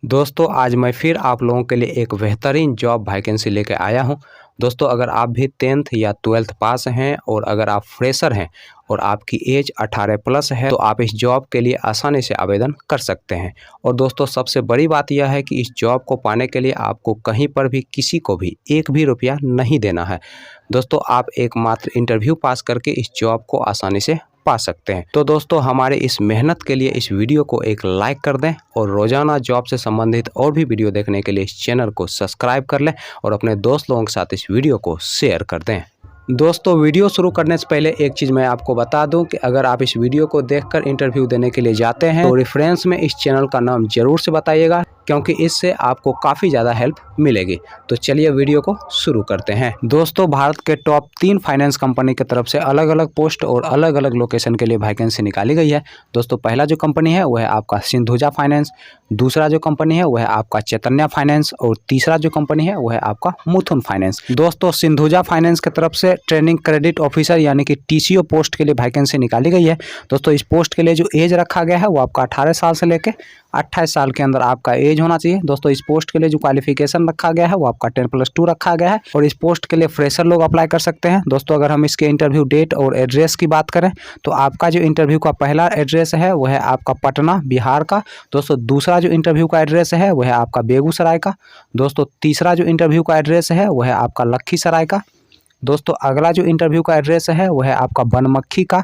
दोस्तों आज मैं फिर आप लोगों के लिए एक बेहतरीन जॉब वैकेंसी लेकर आया हूं। दोस्तों अगर आप भी 10th या 12th पास हैं और अगर आप फ्रेशर हैं और आपकी एज 18 प्लस है तो आप इस जॉब के लिए आसानी से आवेदन कर सकते हैं। और दोस्तों सबसे बड़ी बात यह है कि इस जॉब को पाने के लिए आपको कहीं पर भी किसी को भी एक भी रुपया नहीं देना है। दोस्तों आप एकमात्र इंटरव्यू पास करके इस जॉब को आसानी से पा सकते हैं। तो दोस्तों हमारे इस मेहनत के लिए इस वीडियो को एक लाइक कर दें और रोजाना जॉब से संबंधित और भी वीडियो देखने के लिए इस चैनल को सब्सक्राइब कर लें और अपने दोस्त लोगों के साथ इस वीडियो को शेयर कर दें। दोस्तों वीडियो शुरू करने से पहले एक चीज़ मैं आपको बता दूं कि अगर आप इस वीडियो को देखकर इंटरव्यू देने के लिए जाते हैं तो रेफरेंस में इस चैनल का नाम जरूर से बताइएगा, क्योंकि इससे आपको काफ़ी ज़्यादा हेल्प मिलेगी। तो चलिए वीडियो को शुरू करते हैं। दोस्तों भारत के टॉप 3 फाइनेंस कंपनी की तरफ से अलग अलग पोस्ट और अलग अलग लोकेशन के लिए वैकेंसी निकाली गई है। दोस्तों पहला जो कंपनी है वह है आपका सिंधुजा फाइनेंस, दूसरा जो कंपनी है वह है आपका चैतन्य फाइनेंस और तीसरा जो कंपनी है वह है आपका मुथुट फाइनेंस। दोस्तों सिंधुजा फाइनेंस की तरफ से ट्रेनिंग क्रेडिट ऑफिसर यानी कि TCO पोस्ट के लिए वैकेंसी निकाली गई है। दोस्तों इस पोस्ट के लिए जो एज रखा गया है वो आपका 18 साल से लेकर 28 साल के अंदर आपका एज होना चाहिए। दोस्तों इस पोस्ट के लिए जो क्वालिफिकेशन रखा गया है वो आपका 10+2 रखा गया है और इस पोस्ट के लिए फ्रेशर लोग अप्लाई कर सकते हैं। दोस्तों अगर हम इसके इंटरव्यू डेट और एड्रेस की बात करें तो आपका जो इंटरव्यू का पहला एड्रेस है वह है आपका पटना बिहार का। दोस्तों दूसरा जो इंटरव्यू का एड्रेस है वह है आपका बेगूसराय का। दोस्तों तीसरा जो इंटरव्यू का एड्रेस है वह है आपका लखीसराय का। दोस्तों अगला जो इंटरव्यू का एड्रेस है वह है आपका बनमक्खी का।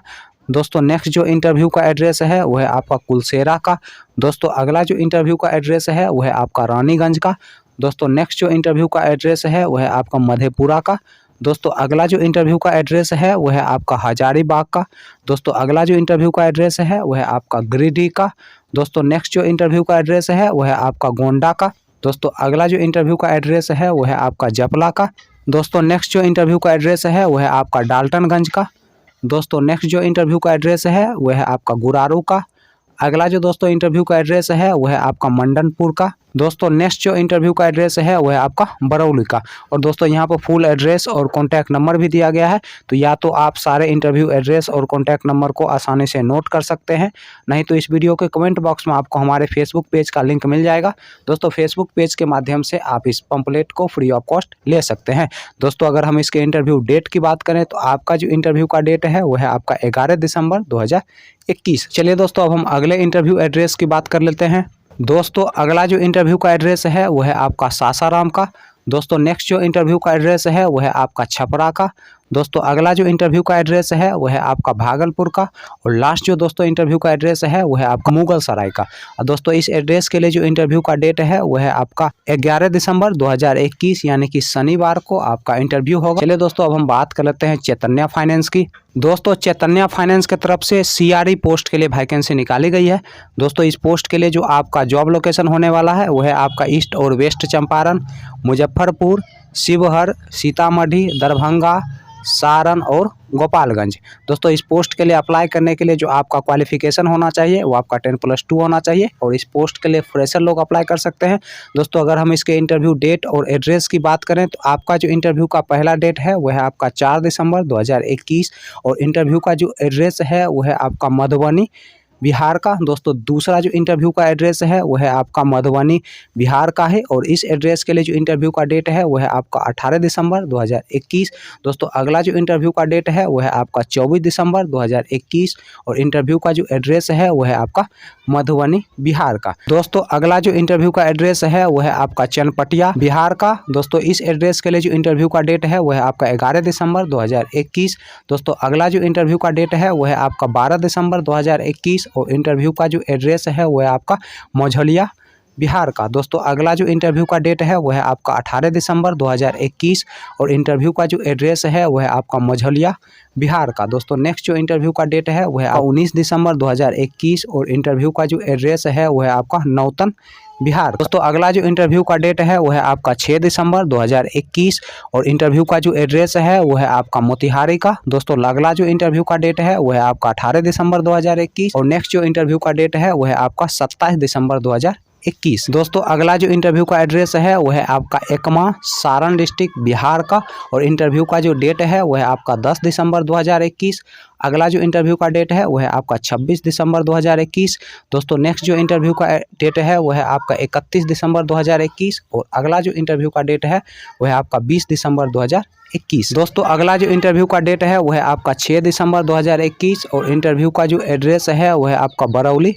दोस्तों नेक्स्ट जो इंटरव्यू का एड्रेस है वह है आपका कुलसेरा का। दोस्तों अगला जो इंटरव्यू का एड्रेस है वह है आपका रानीगंज का। दोस्तों नेक्स्ट जो इंटरव्यू का एड्रेस है वह है आपका मधेपुरा का। दोस्तों अगला जो इंटरव्यू का एड्रेस है वह है आपका हजारीबाग का। दोस्तों अगला जो इंटरव्यू का एड्रेस है वह है आपका गिरिडीह का। दोस्तों नेक्स्ट जो इंटरव्यू का एड्रेस है वह है आपका गोंडा का। दोस्तों अगला जो इंटरव्यू का एड्रेस है वह है आपका जपला का। दोस्तों नेक्स्ट जो इंटरव्यू का एड्रेस है वह है आपका डाल्टनगंज का। दोस्तों नेक्स्ट जो इंटरव्यू का एड्रेस है वह है आपका गुरारू का। अगला जो दोस्तों इंटरव्यू का एड्रेस है वह है आपका मंडनपुर का। दोस्तों नेक्स्ट जो इंटरव्यू का एड्रेस है वह है आपका बरौली का। और दोस्तों यहाँ पर फुल एड्रेस और कॉन्टैक्ट नंबर भी दिया गया है, तो या तो आप सारे इंटरव्यू एड्रेस और कॉन्टैक्ट नंबर को आसानी से नोट कर सकते हैं, नहीं तो इस वीडियो के कमेंट बॉक्स में आपको हमारे फेसबुक पेज का लिंक मिल जाएगा। दोस्तों फेसबुक पेज के माध्यम से आप इस पंपलेट को फ्री ऑफ कॉस्ट ले सकते हैं। दोस्तों अगर हम इसके इंटरव्यू डेट की बात करें तो आपका जो इंटरव्यू का डेट है वह है आपका 11 दिसंबर 2021। चलिए दोस्तों अब हम अगले इंटरव्यू एड्रेस की बात कर लेते हैं। दोस्तों अगला जो इंटरव्यू का एड्रेस है वह है आपका सासाराम का। दोस्तों नेक्स्ट जो इंटरव्यू का एड्रेस है वह है आपका छपरा का। दोस्तों अगला जो इंटरव्यू का एड्रेस है वह है आपका भागलपुर का और लास्ट जो दोस्तों इंटरव्यू का एड्रेस है वह है आपका मुगल सराय का। और दोस्तों इस एड्रेस के लिए जो इंटरव्यू का डेट है वह है आपका 11 दिसंबर 2021 यानी कि शनिवार को आपका इंटरव्यू होगा। चलिए दोस्तों अब हम बात कर लेते हैं चैतन्य फाइनेंस की। दोस्तों चैतन्य फाइनेंस की तरफ से CRE पोस्ट के लिए वैकेंसी निकाली गई है। दोस्तों इस पोस्ट के लिए जो आपका जॉब लोकेशन होने वाला है वह है आपका ईस्ट और वेस्ट चंपारण, मुजफ्फरपुर, शिवहर, सीतामढ़ी, दरभंगा, सारण और गोपालगंज। दोस्तों इस पोस्ट के लिए अप्लाई करने के लिए जो आपका क्वालिफिकेशन होना चाहिए वो आपका 10+2 होना चाहिए और इस पोस्ट के लिए फ्रेशर लोग अप्लाई कर सकते हैं। दोस्तों अगर हम इसके इंटरव्यू डेट और एड्रेस की बात करें तो आपका जो इंटरव्यू का पहला डेट है वह है आपका 4 दिसंबर 2021 और इंटरव्यू का जो एड्रेस है वह है आपका मधुबनी बिहार का। दोस्तों दूसरा जो इंटरव्यू का एड्रेस है वह है आपका मधुबनी बिहार का है और इस एड्रेस के लिए जो इंटरव्यू का डेट है वह है आपका 18 दिसंबर 2021। दोस्तों अगला जो इंटरव्यू का डेट है वह है आपका 24 दिसंबर 2021 और इंटरव्यू का जो एड्रेस है वह है आपका मधुबनी बिहार का। दोस्तों अगला जो इंटरव्यू का एड्रेस है वह है आपका चनपटिया बिहार का। दोस्तों इस एड्रेस के लिए जो इंटरव्यू का डेट है वह है आपका 11 दिसंबर 2021। दोस्तों अगला जो इंटरव्यू का डेट है वह है आपका 12 दिसंबर 2021 और इंटरव्यू का जो एड्रेस है वह है आपका मझौलिया बिहार का। दोस्तों अगला जो इंटरव्यू का डेट है वह है आपका 18 दिसंबर 2021 और इंटरव्यू का जो एड्रेस है वह है आपका मझौलिया बिहार का। दोस्तों नेक्स्ट जो इंटरव्यू का डेट है वह है 19 दिसंबर 2021 और इंटरव्यू का जो एड्रेस है वह है आपका नौतन बिहार। दोस्तों अगला जो इंटरव्यू का डेट है वह है आपका 6 दिसंबर 2021 और इंटरव्यू का जो एड्रेस है वह है आपका मोतिहारी का। दोस्तों अगला जो इंटरव्यू का डेट है वह है आपका 18 दिसंबर 2021 और नेक्स्ट जो इंटरव्यू का डेट है वह है आपका 27 दिसंबर 2021। 2021। दोस्तों अगला जो इंटरव्यू का एड्रेस है वो है आपका एकमा, सारण डिस्ट्रिक्ट, बिहार का। और इंटरव्यू का जो डेट है वो है आपका 10 दिसंबर 2021। अगला जो इंटरव्यू का डेट है वो है आपका 26 दिसंबर 2021। दोस्तों नेक्स्ट जो इंटरव्यू का डेट है वो है आपका 31 दिसंबर 2021। और अगला जो इंटरव्यू का डेट है वो है आपका 20 दिसंबर 2021। दोस्तों अगला जो इंटरव्यू का डेट है वो है आपका 6 दिसंबर 2021। और इंटरव्यू का जो एड्रेस है वो है आपका बरौली,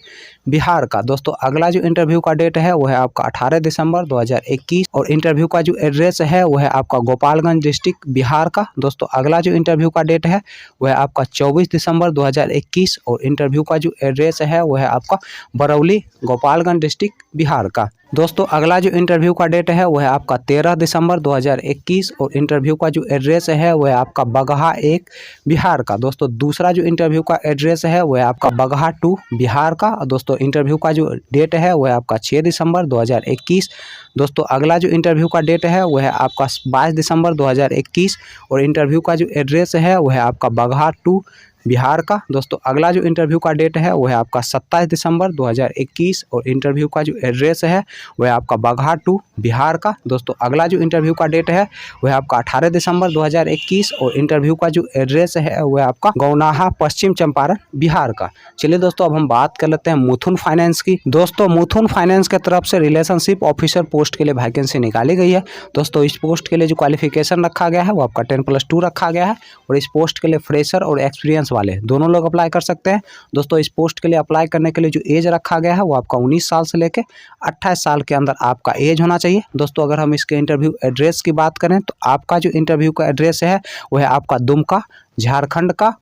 बिहार का। दोस्तों अगला जो इंटरव्यू का डेट है वो है आपका 18 दिसंबर 2021। और इंटरव्यू का जो एड्रेस है वो है आपका गोपालगंज डिस्ट्रिक्ट, बिहार का। दोस्तों अगला जो इंटरव्यू का डेट है वो है आपका 24 दिसंबर 2021। और इंटरव्यू का जो एड्रेस है वो है आपका बरौली, गोपालगंज डिस्ट्रिक्ट, बिहार का। दोस्तों अगला जो इंटरव्यू का डेट है वो है आपका 13 दिसंबर 2021। और इंटरव्यू का जो एड्रेस है वो है आपका बगहा 1, बिहार का। दोस्तों दूसरा जो इंटरव्यू का एड्रेस है वो है आपका बगहा 2, बिहार का। दोस्तों इंटरव्यू का जो डेट है वो है आपका 6 दिसंबर 2021। दोस्तों अगला जो इंटरव्यू का डेट है वो है आपका 22 दिसंबर 2021। और इंटरव्यू का जो एड्रेस है वो है आपका बगहा 2, बिहार का। दोस्तों अगला जो इंटरव्यू का डेट है वो है आपका 27 दिसंबर 2021। और इंटरव्यू का जो एड्रेस है वो है आपका बगहा 2, बिहार का। दोस्तों अगला जो इंटरव्यू का डेट है वो है आपका 18 दिसंबर 2021। और इंटरव्यू का जो एड्रेस है वो है आपका गौनाहा, पश्चिम चंपारण, बिहार का। चलिए दोस्तों अब हम बात कर लेते हैं मुथूट फाइनेंस की। दोस्तों मुथूट फाइनेंस की तरफ से रिलेशनशिप ऑफिसर पोस्ट के लिए वैकेंसी निकाली गई है। दोस्तों इस पोस्ट के लिए जो क्वालिफिकेशन रखा गया है वो आपका 10+2 रखा गया है। और इस पोस्ट के लिए फ्रेशर और एक्सपीरियंस वाले दोनों लोग अप्लाई कर सकते हैं। दोस्तों इस पोस्ट के लिए अप्लाई करने के लिए जो एज रखा गया है वो आपका 19 साल से लेकर 28 साल के अंदर आपका एज होना चाहिए। दोस्तों अगर हम इसके इंटरव्यू एड्रेस की बात करें तो आपका जो इंटरव्यू का एड्रेस है वो है आपका दुमका, झारखंड का।